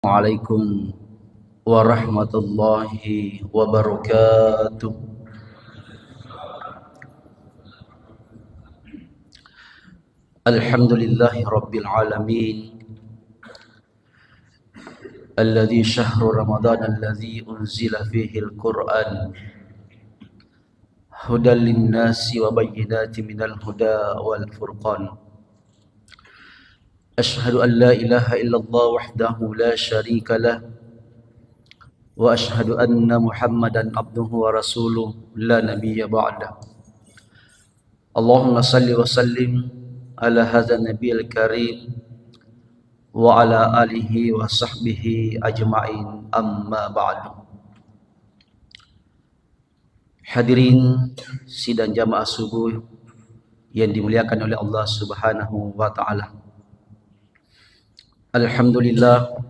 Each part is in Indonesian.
Assalamualaikum warahmatullahi wabarakatuh. Alhamdulillahi rabbil alamin. Alladhi syahru Ramadan alladhi unzila fihi al-Qur'an hudan lin-nasi wa bayyinatin minal huda wal furqan. Ashhadu an la ilaha illallah wahdahu la syarika lah wa ashhadu anna Muhammadan abduhu wa rasuluh la nabiyya ba'da. Allahumma salli wa sallim ala hadha nabiyil karim wa ala alihi wa sahbihi ajma'in, amma ba'du. Hadirin sidang jamaah subuh yang dimuliakan oleh Allah Subhanahu wa taala. Alhamdulillah,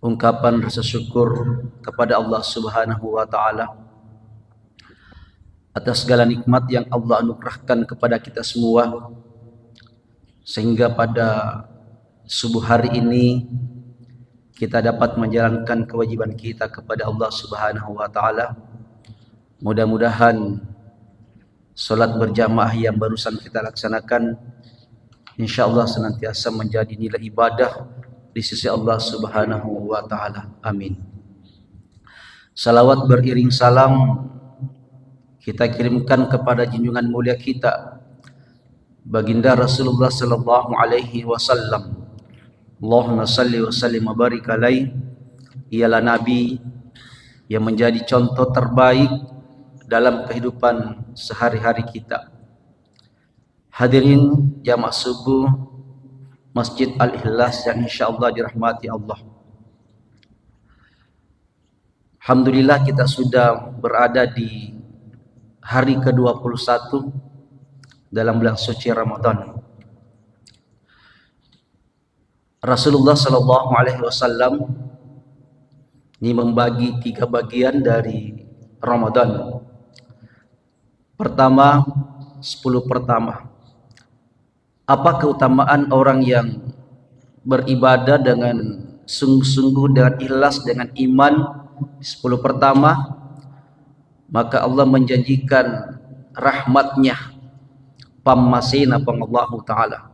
ungkapan rasa syukur kepada Allah Subhanahu wa taala atas segala nikmat yang Allah anugerahkan kepada kita semua, sehingga pada subuh hari ini kita dapat menjalankan kewajiban kita kepada Allah Subhanahu wa taala. Mudah-mudahan salat berjamaah yang barusan kita laksanakan insyaallah senantiasa menjadi nilai ibadah di sisi Allah Subhanahu wa taala. Amin. Salawat beriring salam kita kirimkan kepada junjungan mulia kita baginda Rasulullah sallallahu alaihi wasallam. Allahumma salli wa sallim wa barik alaihi. Ialah nabi yang menjadi contoh terbaik dalam kehidupan sehari-hari kita. Hadirin jamaah subuh Masjid Al-Ikhlas yang insyaallah dirahmati Allah. Alhamdulillah kita sudah berada di hari ke-21 dalam bulan suci Ramadan. Rasulullah sallallahu alaihi wasallam ini membagi 3 bagian dari Ramadan. Pertama, 10 pertama. Apa keutamaan orang yang beribadah dengan sungguh-sungguh, dengan ikhlas, dengan iman 10 pertama? Maka Allah menjanjikan rahmatnya pammasina Allah Ta'ala.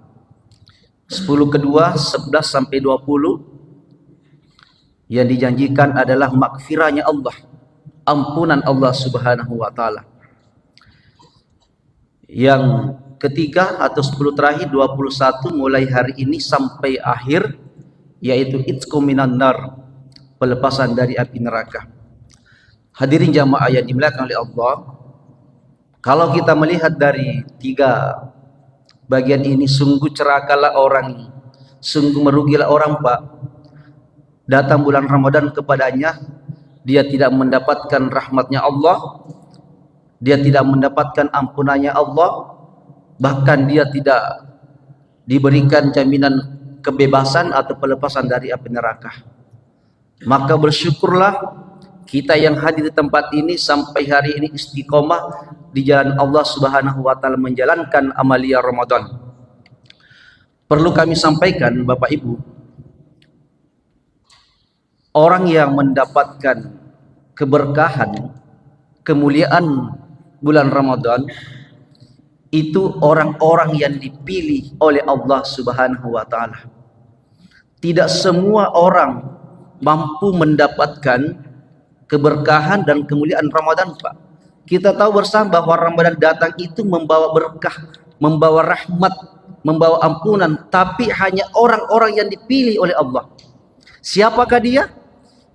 10 kedua 11 sampai 20 yang dijanjikan adalah makfirahnya Allah, ampunan Allah Subhanahu wa taala. Yang ketiga atau 10 terakhir 21 mulai hari ini sampai akhir, yaitu itqu minan nar, pelepasan dari api neraka. Hadirin jamaah yang dimuliakan oleh Allah, kalau kita melihat dari 3 bagian ini, sungguh celakalah orang, sungguh merugilah orang Pak, datang bulan Ramadan kepadanya, dia tidak mendapatkan rahmatnya Allah, dia tidak mendapatkan ampunannya Allah, bahkan dia tidak diberikan jaminan kebebasan atau pelepasan dari api neraka. Maka bersyukurlah kita yang hadir di tempat ini sampai hari ini istiqomah di jalan Allah Subhanahu wa taala menjalankan amalia Ramadan. Perlu kami sampaikan Bapak Ibu, orang yang mendapatkan keberkahan, kemuliaan bulan Ramadan itu orang-orang yang dipilih oleh Allah Subhanahu wa taala. Tidak semua orang mampu mendapatkan keberkahan dan kemuliaan Ramadan, Pak. Kita tahu bersama bahwa Ramadan datang itu membawa berkah, membawa rahmat, membawa ampunan, tapi hanya orang-orang yang dipilih oleh Allah. Siapakah dia?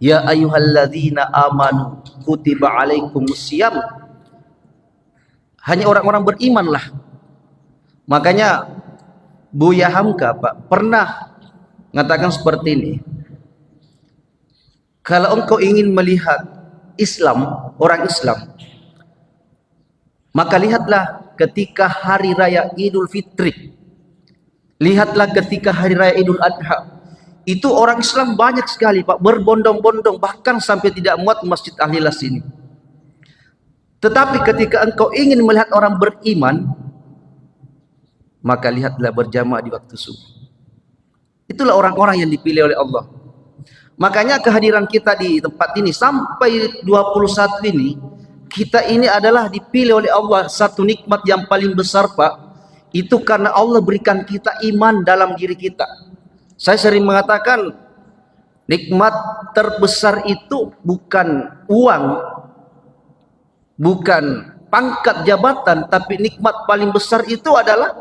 Ya ayyuhalladzina amanu kutiba alaikumusiyam. Hanya orang-orang berimanlah. Makanya Buya Hamka Pak pernah mengatakan seperti ini. Kalau engkau ingin melihat Islam, orang Islam, maka lihatlah ketika hari raya Idul Fitri. Lihatlah ketika hari raya Idul Adha. Itu orang Islam banyak sekali Pak, berbondong-bondong, bahkan sampai tidak muat Masjid Al-Ikhlas ini. Tetapi ketika engkau ingin melihat orang beriman, maka lihatlah berjamaah di waktu subuh. Itulah orang-orang yang dipilih oleh Allah. Makanya kehadiran kita di tempat ini sampai 21 ini, kita ini adalah dipilih oleh Allah. Satu nikmat yang paling besar, Pak, itu karena Allah berikan kita iman dalam diri kita. Saya sering mengatakan, nikmat terbesar itu bukan uang, bukan pangkat jabatan, tapi nikmat paling besar itu adalah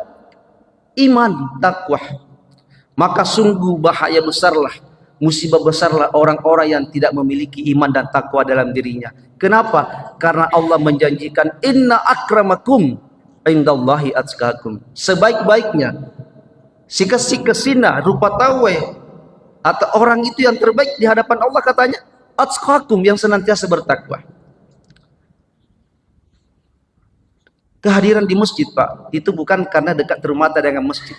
iman, takwa. Maka sungguh bahaya besarlah, musibah besarlah orang-orang yang tidak memiliki iman dan takwa dalam dirinya. Kenapa? Karena Allah menjanjikan, inna akramakum indallahi atqakum. Sebaik-baiknya, sikesina, rupa tawe, atau orang itu yang terbaik di hadapan Allah, katanya atqakum, yang senantiasa bertakwa. Kehadiran di masjid, Pak, itu bukan karena dekat rumah dengan masjid.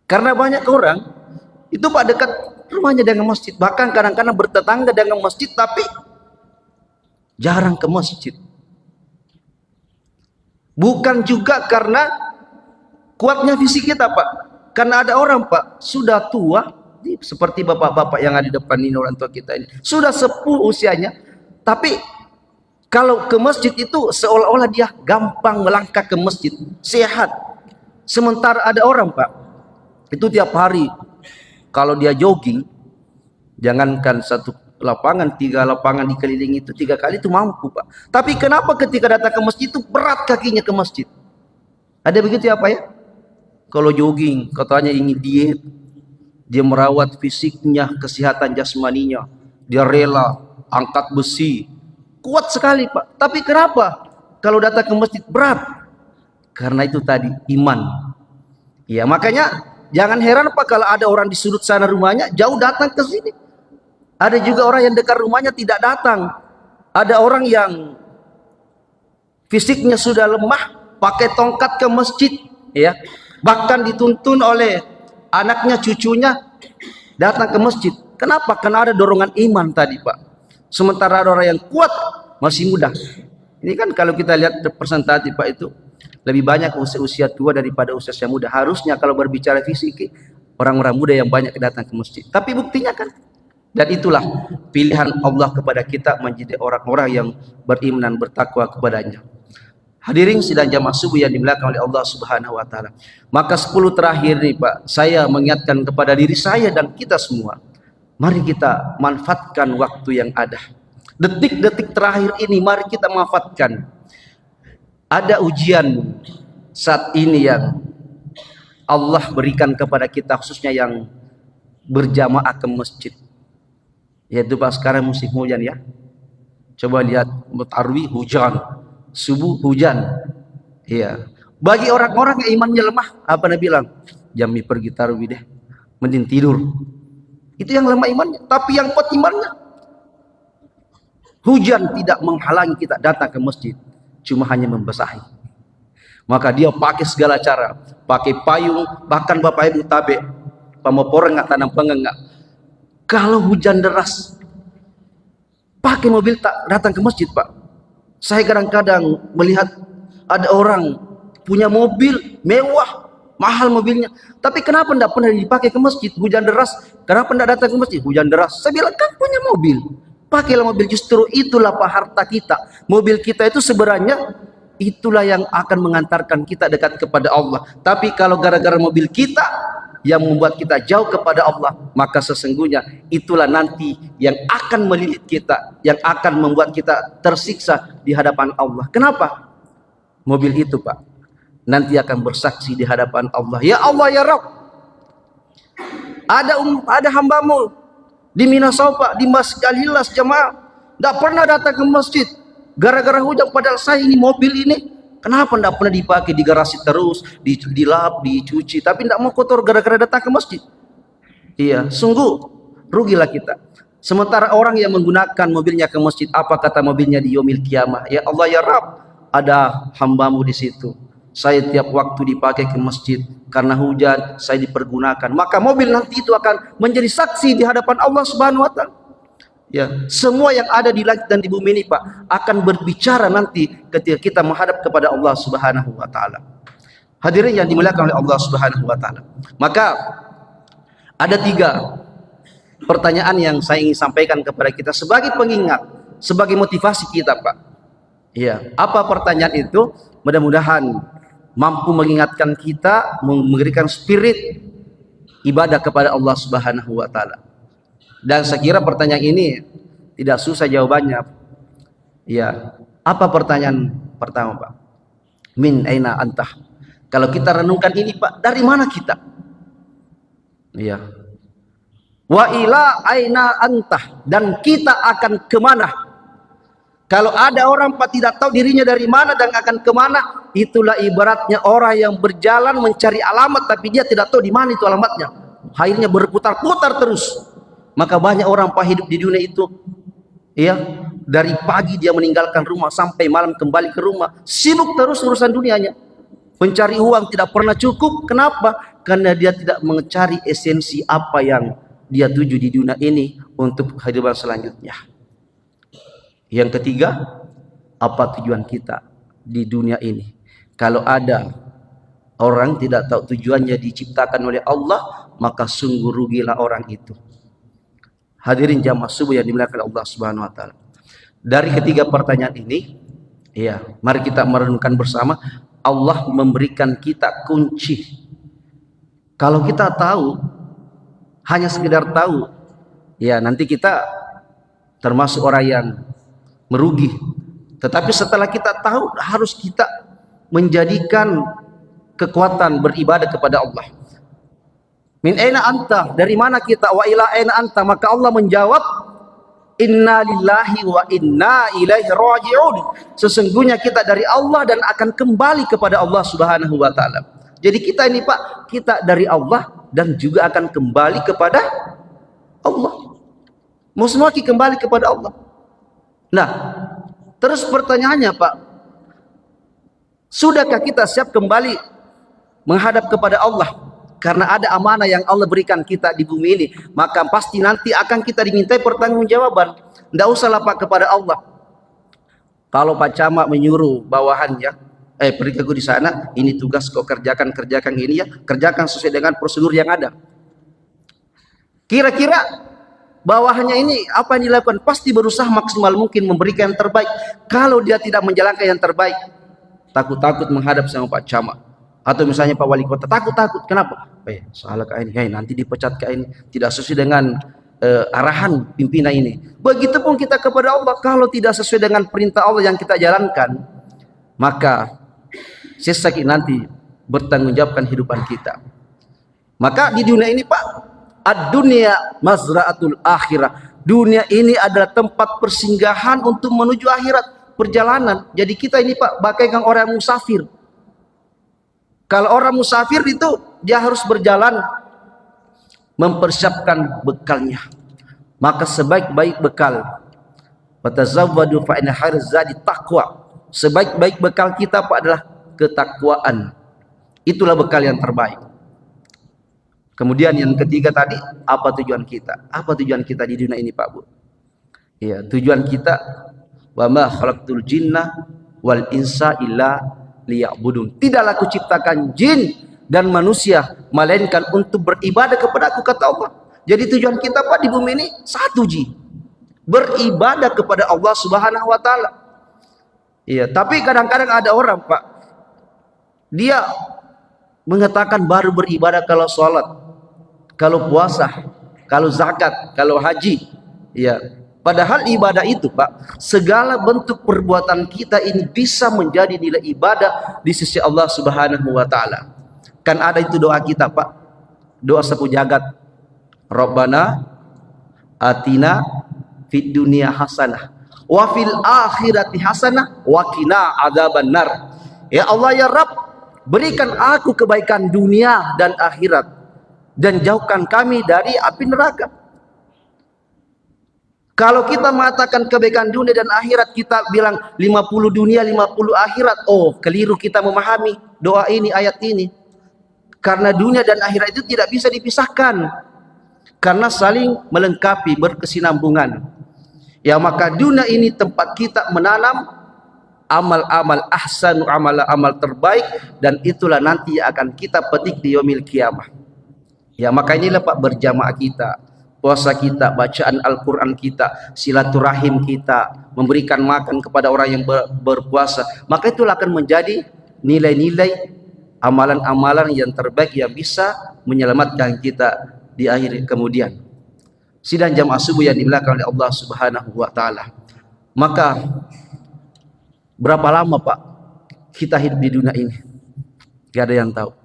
Karena banyak orang itu, Pak, dekat rumahnya dengan masjid, bahkan kadang-kadang bertetangga dengan masjid, tapi jarang ke masjid. Bukan juga karena kuatnya fisik kita, Pak. Karena ada orang, Pak, sudah tua, seperti bapak-bapak yang ada di depan ini, orang tua kita ini, sudah sepuh usianya, tapi kalau ke masjid itu seolah-olah dia gampang melangkah ke masjid, sehat. Sementara ada orang, Pak, itu tiap hari kalau dia jogging, jangankan satu lapangan, 3 lapangan dikelilingi itu 3 kali itu mampu, Pak. Tapi kenapa ketika datang ke masjid itu berat kakinya ke masjid? Ada begitu ya, Pak ya? Kalau jogging katanya ingin diet, dia merawat fisiknya, kesehatan jasmaninya, dia rela angkat besi, kuat sekali, Pak. Tapi kenapa kalau datang ke masjid berat? Karena itu tadi, iman. Ya, makanya jangan heran, Pak, kalau ada orang di sudut sana rumahnya jauh datang ke sini. Ada juga orang yang dekat rumahnya tidak datang. Ada orang yang fisiknya sudah lemah pakai tongkat ke masjid, ya. Bahkan dituntun oleh anaknya, cucunya datang ke masjid. Kenapa? Karena ada dorongan iman tadi, Pak. Sementara ada orang yang kuat masih muda. Ini kan kalau kita lihat persentase, Pak, itu lebih banyak usia tua daripada usia muda. Harusnya kalau berbicara fisik, orang-orang muda yang banyak datang ke masjid. Tapi buktinya kan, dan itulah pilihan Allah kepada kita menjadi orang-orang yang beriman dan bertakwa kepadanya. Hadirin sidang jamaah subuh yang dimuliakan oleh Allah Subhanahu wa taala. Maka 10 terakhir nih, Pak, saya mengingatkan kepada diri saya dan kita semua. Mari kita manfaatkan waktu yang ada. Detik-detik terakhir ini mari kita manfaatkan. Ada ujian saat ini yang Allah berikan kepada kita, khususnya yang berjamaah ke masjid. Yaitu, Pak, sekarang musim hujan, ya. Coba lihat, tarawih hujan, subuh hujan. Iya. Bagi orang-orang yang imannya lemah, apa Nabi bilang? Jami pergi tarawih deh, mending tidur. Itu yang lemah imannya. Tapi yang kuat imannya, hujan tidak menghalangi kita datang ke masjid, cuma hanya membasahi. Maka dia pakai segala cara, pakai payung, bahkan Bapak Ibu tabe, pamoporeng nggak tanam pengenggak. Kalau hujan deras, pakai mobil tak datang ke masjid, Pak. Saya kadang-kadang melihat ada orang punya mobil mewah, mahal mobilnya, tapi kenapa tidak pernah dipakai ke masjid? Hujan deras, kenapa tidak datang ke masjid? Hujan deras. Saya bilang, kan punya mobil, pakailah mobil. Justru itulah, Pak, harta kita. Mobil kita itu sebenarnya itulah yang akan mengantarkan kita dekat kepada Allah. Tapi kalau gara-gara mobil kita yang membuat kita jauh kepada Allah, maka sesungguhnya itulah nanti yang akan melilit kita, yang akan membuat kita tersiksa di hadapan Allah. Kenapa? Mobil itu, Pak, nanti akan bersaksi di hadapan Allah. Ya Allah, ya Rabb, ada hambamu di Minasau, Pak, di Masjid Al-Hilas jamaah, tidak pernah datang ke masjid gara-gara hujan, padahal saya ini mobil ini kenapa tidak pernah dipakai di garasi terus, dilap, dicuci, tapi tidak mau kotor gara-gara datang ke masjid. Iya, sungguh rugilah kita. Sementara orang yang menggunakan mobilnya ke masjid, apa kata mobilnya di yaumil kiamah? Ya Allah, ya Rabb, ada hambamu di situ. Saya tiap waktu dipakai ke masjid, karena hujan saya dipergunakan. Maka mobil nanti itu akan menjadi saksi di hadapan Allah Subhanahu wa taala. Ya, semua yang ada di langit dan di bumi ini, Pak, akan berbicara nanti ketika kita menghadap kepada Allah Subhanahu wa taala. Hadirin yang dimuliakan oleh Allah Subhanahu wa taala. Maka Ada 3 pertanyaan yang saya ingin sampaikan kepada kita sebagai pengingat, sebagai motivasi kita, Pak. Iya, apa pertanyaan itu? Mudah-mudahan mampu mengingatkan kita, memberikan spirit ibadah kepada Allah Subhanahu wa taala. Dan saya kira pertanyaan ini tidak susah jawabannya. Ya, apa pertanyaan pertama, Pak? Min aina anta? Kalau kita renungkan ini, Pak, dari mana kita? Ya. Wa ila aina anta, dan kita akan kemana? Kalau ada orang Pak tidak tahu dirinya dari mana dan akan kemana, itulah ibaratnya orang yang berjalan mencari alamat tapi dia tidak tahu di mana itu alamatnya. Akhirnya berputar-putar terus. Maka banyak orang Pak hidup di dunia itu, ya, dari pagi dia meninggalkan rumah sampai malam kembali ke rumah, sibuk terus urusan dunianya, mencari uang tidak pernah cukup. Kenapa? Karena dia tidak mencari esensi apa yang dia tuju di dunia ini untuk kehidupan selanjutnya. Yang ketiga, apa tujuan kita di dunia ini? Kalau ada orang tidak tahu tujuannya diciptakan oleh Allah, maka sungguh rugilah orang itu. Hadirin jamaah subuh yang dimuliakan Allah Subhanahu wa taala. Dari ketiga pertanyaan ini, ya, mari kita merenungkan bersama. Allah memberikan kita kunci. Kalau kita tahu, hanya sekedar tahu, ya nanti kita termasuk orang yang merugi. Tetapi setelah kita tahu, harus kita menjadikan kekuatan beribadah kepada Allah. Min aina anta, dari mana kita? Wa ila aina anta, maka Allah menjawab, inna lillahi wa inna ilaihi raji'un. Sesungguhnya kita dari Allah dan akan kembali kepada Allah Subhanahu wa taala. Jadi kita ini, Pak, kita dari Allah dan juga akan kembali kepada Allah. Mau semua kembali kepada Allah. Nah, terus pertanyaannya, Pak, sudahkah kita siap kembali menghadap kepada Allah? Karena ada amanah yang Allah berikan kita di bumi ini, maka pasti nanti akan kita dimintai pertanggungjawaban. Tidak usahlah Pak kepada Allah. Kalau Pak Camat menyuruh bawahannya, pergi ke di sana, ini tugas kau kerjakan ini ya, kerjakan sesuai dengan prosedur yang ada. Kira-kira bawahannya ini apa yang dilakukan? Pasti berusaha maksimal mungkin memberikan yang terbaik. Kalau dia tidak menjalankan yang terbaik, takut-takut menghadap sama Pak Camat. Atau misalnya Pak Wali Kota, takut-takut. Kenapa? Salah kayak ini, nanti dipecat kayak ini, tidak sesuai dengan arahan pimpinan ini. Begitupun kita kepada Allah, kalau tidak sesuai dengan perintah Allah yang kita jalankan, maka sesekali nanti bertanggungjawabkan kehidupan kita. Maka di dunia ini, Pak, ad-dunya mazra'atul akhirah. Dunia ini adalah tempat persinggahan untuk menuju akhirat, perjalanan. Jadi kita ini, Pak, bagaikan orang musafir. Kalau orang musafir itu dia harus berjalan mempersiapkan bekalnya. Maka sebaik-baik bekal, fatazawwadu fa inna khairaz zadi taqwa. Sebaik-baik bekal kita, Pak, adalah ketakwaan. Itulah bekal yang terbaik. Kemudian yang ketiga tadi, apa tujuan kita? Apa tujuan kita di dunia ini, Pak Bu? Ya, tujuan kita, wa ma khalaqtul jinna wal insa illa liya'budun. Tidaklah aku ciptakan jin dan manusia melainkan untuk beribadah kepada aku, kata Allah. Jadi tujuan kita, Pak, di bumi ini satu, ji, beribadah kepada Allah Subhanahu wa taala. Iya, tapi kadang-kadang ada orang, Pak, dia mengatakan baru beribadah kalau sholat, kalau puasa, kalau zakat, kalau haji. Iya. Padahal ibadah itu, Pak, segala bentuk perbuatan kita ini bisa menjadi nilai ibadah di sisi Allah Subhanahu wa taala. Kan ada itu doa kita, Pak. Doa sapu jagat. Rabbana atina fid dunya hasanah wa fil akhirati hasanah wa qina adzabannar. Ya Allah, ya Rabb, berikan aku kebaikan dunia dan akhirat dan jauhkan kami dari api neraka. Kalau kita mengatakan kebaikan dunia dan akhirat, kita bilang 50 dunia, 50 akhirat. Oh, keliru kita memahami doa ini, ayat ini. Karena dunia dan akhirat itu tidak bisa dipisahkan. Karena saling melengkapi, berkesinambungan. Ya, maka dunia ini tempat kita menanam amal-amal ahsanu, amal-amal terbaik. Dan itulah nanti yang akan kita petik di yaumil kiamah. Ya, maka inilah Pak, berjamaah kita, puasa kita, bacaan Al-Quran kita, silaturahim kita, memberikan makan kepada orang yang berpuasa, maka itulah akan menjadi nilai-nilai amalan-amalan yang terbaik yang bisa menyelamatkan kita di akhir kemudian. Sidang jamaah subuh yang dimuliakan oleh Allah Subhanahu wa taala. Maka berapa lama Pak kita hidup di dunia ini? Gak ada yang tahu.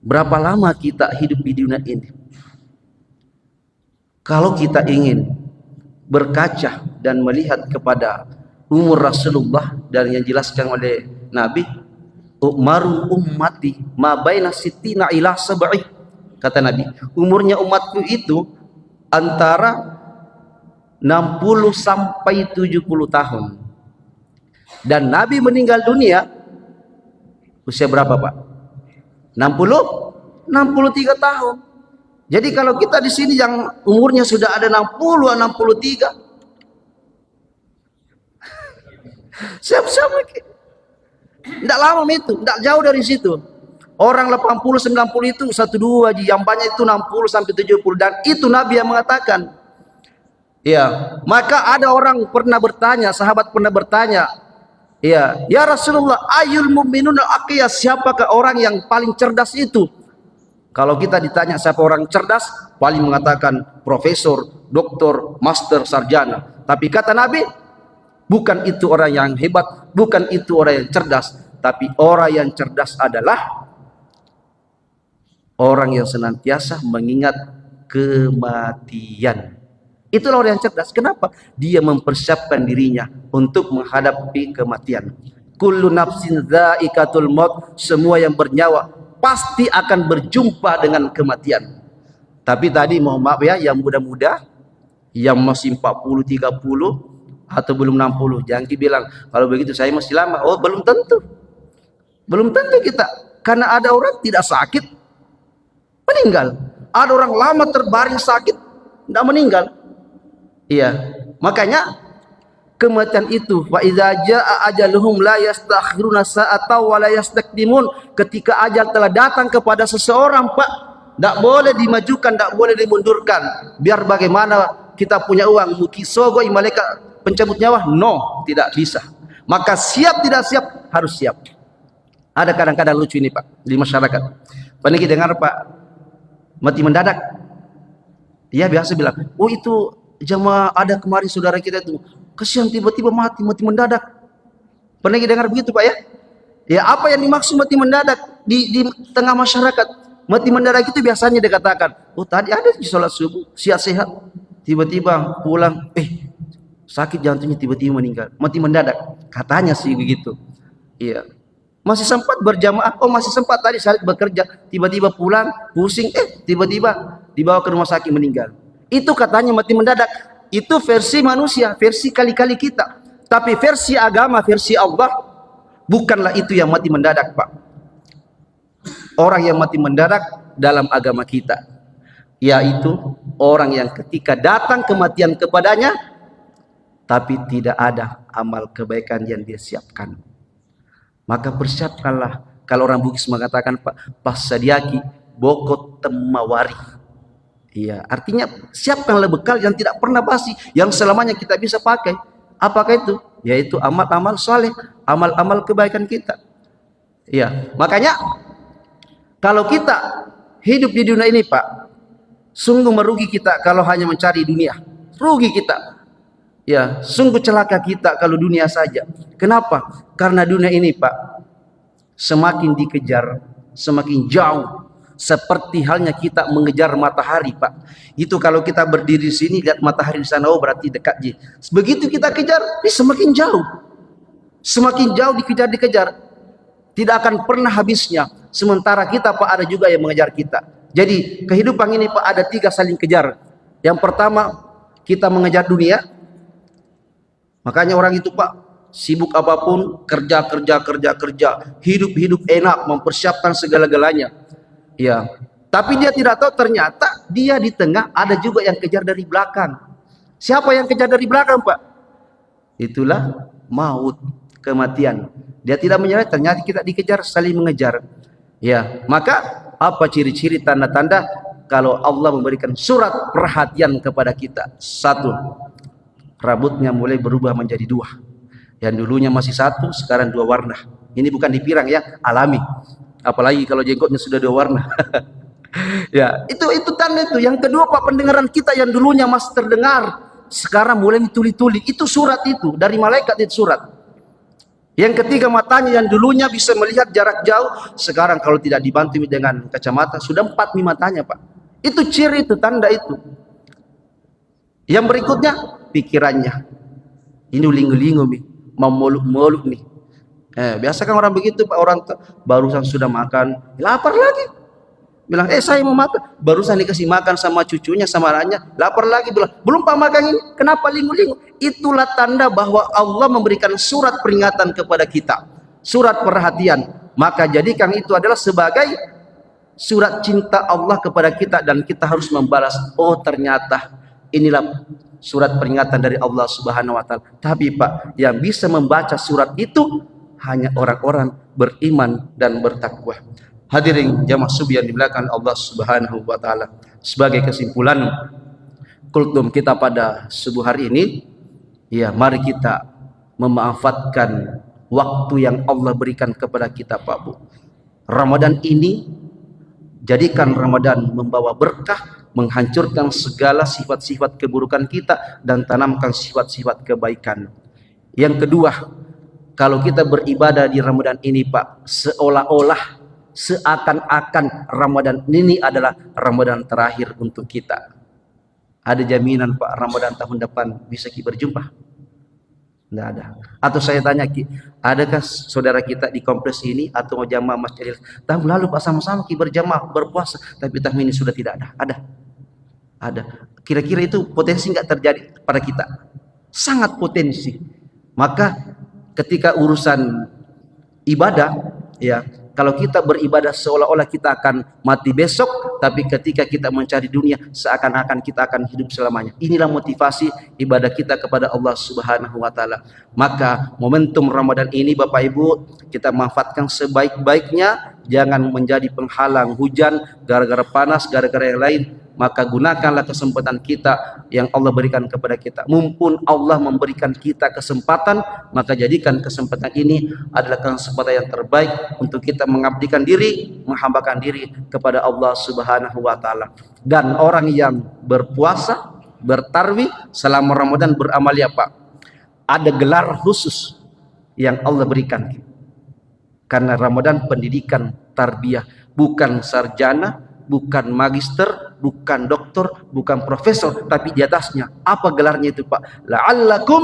Berapa lama kita hidup di dunia ini? Kalau kita ingin berkaca dan melihat kepada umur Rasulullah dan yang dijelaskan oleh Nabi, umaru ummati ma baina sittina ila sab'i, kata Nabi, umurnya umatku itu antara 60 sampai 70 tahun. Dan Nabi meninggal dunia usia berapa Pak? 63 tahun. Jadi kalau kita di sini yang umurnya sudah ada 60, 63, siap-siap lagi. Tidak lama itu, tidak jauh dari situ. Orang 80, 90 itu 1-2 aja, yang banyak itu 60 sampai 70, dan itu Nabi yang mengatakan. Ya, maka ada orang pernah bertanya, sahabat pernah bertanya, ya Rasulullah, ayul mu'minun al-aqiyas, siapakah orang yang paling cerdas itu? Kalau kita ditanya siapa orang cerdas, paling mengatakan profesor, doktor, master, sarjana. Tapi kata Nabi, bukan itu orang yang hebat, bukan itu orang yang cerdas, tapi orang yang cerdas adalah orang yang senantiasa mengingat kematian. Itulah orang yang cerdas. Kenapa? Dia mempersiapkan dirinya untuk menghadapi kematian. Kullu nafsin dha'iqatul maut, semua yang bernyawa pasti akan berjumpa dengan kematian. Tapi tadi mohon maaf ya, yang muda-muda, yang masih 40, 30 atau belum 60, jangan bilang kalau begitu saya masih lama. Oh, belum tentu. Belum tentu kita. Karena ada orang tidak sakit meninggal. Ada orang lama terbaring sakit tidak meninggal. Iya, makanya kematian itu, wa idza jaa ajaluhum la yastakhiruna sa'ata wa la yastaqdimun. Ketika ajal telah datang kepada seseorang Pak, tidak boleh dimajukan, tidak boleh dimundurkan. Biar bagaimana kita punya uang, mukisogoi malaikat pencabut nyawa, no, tidak bisa. Maka siap tidak siap, harus siap. Ada kadang-kadang lucu ini Pak di masyarakat. Pernah kita dengar Pak, mati mendadak. Dia biasa bilang, oh itu jamaah ada kemarin saudara kita itu, kasihan tiba-tiba mati mendadak. Pernah kita dengar begitu Pak ya? Ya, apa yang dimaksud mati mendadak di tengah masyarakat? Mati mendadak itu biasanya dikatakan, oh tadi ada di sholat subuh, sehat, tiba-tiba pulang, sakit jantungnya tiba-tiba meninggal, mati mendadak. Katanya sih begitu. Iya. Masih sempat berjamaah, oh masih sempat tadi saat bekerja, tiba-tiba pulang, pusing, tiba-tiba dibawa ke rumah sakit meninggal. Itu katanya mati mendadak. Itu versi manusia, versi kali-kali kita. Tapi versi agama, versi Allah, bukanlah itu yang mati mendadak Pak. Orang yang mati mendadak dalam agama kita, yaitu orang yang ketika datang kematian kepadanya, tapi tidak ada amal kebaikan yang dia siapkan. Maka persiapkanlah. Kalau orang Bugis mengatakan Pak, pasadiaki bokot temawari. Iya, artinya siapkanlah bekal yang tidak pernah basi, yang selamanya kita bisa pakai. Apakah itu? Yaitu amal-amal soleh, amal-amal kebaikan kita. Iya, makanya kalau kita hidup di dunia ini Pak, sungguh merugi kita kalau hanya mencari dunia. Rugi kita. Ya, sungguh celaka kita kalau dunia saja. Kenapa? Karena dunia ini Pak, semakin dikejar, semakin jauh. Seperti halnya kita mengejar matahari Pak. Itu kalau kita berdiri di sini lihat matahari di sana, oh berarti dekat ji. Begitu kita kejar, semakin jauh. Semakin jauh dikejar. Tidak akan pernah habisnya. Sementara kita Pak ada juga yang mengejar kita. Jadi kehidupan ini Pak ada 3 saling kejar. Yang pertama kita mengejar dunia. Makanya orang itu Pak sibuk apapun, kerja, hidup enak, mempersiapkan segala-galanya. Ya, tapi dia tidak tahu ternyata dia di tengah ada juga yang kejar dari belakang. Siapa yang kejar dari belakang Pak? Itulah maut, kematian. Dia tidak menyadari ternyata kita dikejar, saling mengejar. Ya, maka apa ciri-ciri tanda-tanda kalau Allah memberikan surat perhatian kepada kita. Satu, rambutnya mulai berubah menjadi dua. Yang dulunya masih satu, sekarang dua warna. Ini bukan dipirang ya, alami. Apalagi kalau jenggotnya sudah dua warna. Ya, itu tanda itu. Yang kedua, Pak, pendengaran kita yang dulunya masih terdengar, sekarang mulai dituli-tuli. Itu surat itu, dari malaikat itu surat. Yang ketiga, matanya yang dulunya bisa melihat jarak jauh, sekarang kalau tidak dibantu dengan kacamata, sudah 4 nih matanya, Pak. Itu ciri, itu tanda itu. Yang berikutnya, pikirannya. Ini lingu-lingu nih, mau moluk-moluk nih. Biasa kan orang begitu, Pak, orang barusan sudah makan, lapar lagi. Bilang, saya mau makan. Barusan dikasih makan sama cucunya, sama anaknya, lapar lagi. Bilang, belum Pak makan ini, kenapa lingu-lingu? Itulah tanda bahwa Allah memberikan surat peringatan kepada kita, surat perhatian. Maka jadikan itu adalah sebagai surat cinta Allah kepada kita, dan kita harus membalas. Oh, ternyata inilah surat peringatan dari Allah Subhanahu wa Ta'ala. Tapi Pak, yang bisa membaca surat itu hanya orang-orang beriman dan bertakwa. Hadirin jamaah subuh yang dimuliakan Allah Subhanahu wa Ta'ala, sebagai kesimpulan kultum kita pada subuh hari ini, ya, mari kita memanfaatkan waktu yang Allah berikan kepada kita, Pak Bu. Ramadan ini, jadikan Ramadan membawa berkah, menghancurkan segala sifat-sifat keburukan kita, dan tanamkan sifat-sifat kebaikan. Yang kedua, kalau kita beribadah di Ramadan ini, Pak, seolah-olah, seakan-akan Ramadan ini adalah Ramadan terakhir untuk kita. Ada jaminan, Pak, Ramadan tahun depan bisa kita berjumpa? Tidak ada. Atau saya tanya, adakah saudara kita di kompleks ini atau jamaah masjid tahun lalu, Pak, sama-sama kita berjamaah berpuasa, tapi tahun ini sudah tidak ada? Ada. Kira-kira itu potensi nggak terjadi pada kita? Sangat potensi. Maka ketika urusan ibadah, ya, kalau kita beribadah seolah-olah kita akan mati besok, tapi ketika kita mencari dunia, seakan-akan kita akan hidup selamanya. Inilah motivasi ibadah kita kepada Allah Subhanahu wa Ta'ala. Maka momentum Ramadan ini, Bapak Ibu, kita manfaatkan sebaik-baiknya. Jangan menjadi penghalang hujan gara-gara panas, gara-gara yang lain. Maka gunakanlah kesempatan kita yang Allah berikan kepada kita. Mumpun Allah memberikan kita kesempatan, maka jadikan kesempatan ini adalah kesempatan yang terbaik untuk kita mengabdikan diri, menghambakan diri kepada Allah Subhanahu wa Ta'ala. Dan orang yang berpuasa, bertarwih selama Ramadan beramal apa? Ada gelar khusus yang Allah berikan. Karena Ramadan pendidikan tarbiyah, bukan sarjana, bukan magister, bukan doktor, bukan profesor, tapi di atasnya apa gelarnya itu, Pak? La'allakum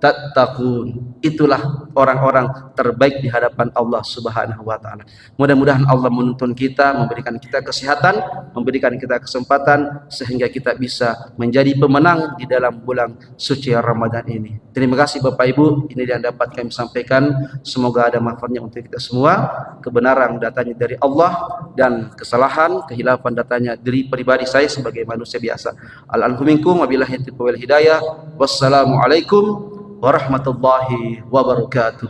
tattaqun. Itulah orang-orang terbaik di hadapan Allah Subhanahu wa Ta'ala. Mudah-mudahan Allah menuntun kita, memberikan kita kesehatan, memberikan kita kesempatan sehingga kita bisa menjadi pemenang di dalam bulan suci Ramadan ini. Terima kasih Bapak Ibu, ini yang dapat kami sampaikan. Semoga ada manfaatnya untuk kita semua. Kebenaran datanya dari Allah, dan kesalahan, kehilafan datanya dari pribadi saya sebagai manusia biasa. Al-anfu minkum, wabillahi taufiq wal hidayah. Wassalamualaikum warahmatullahi wabarakatuh.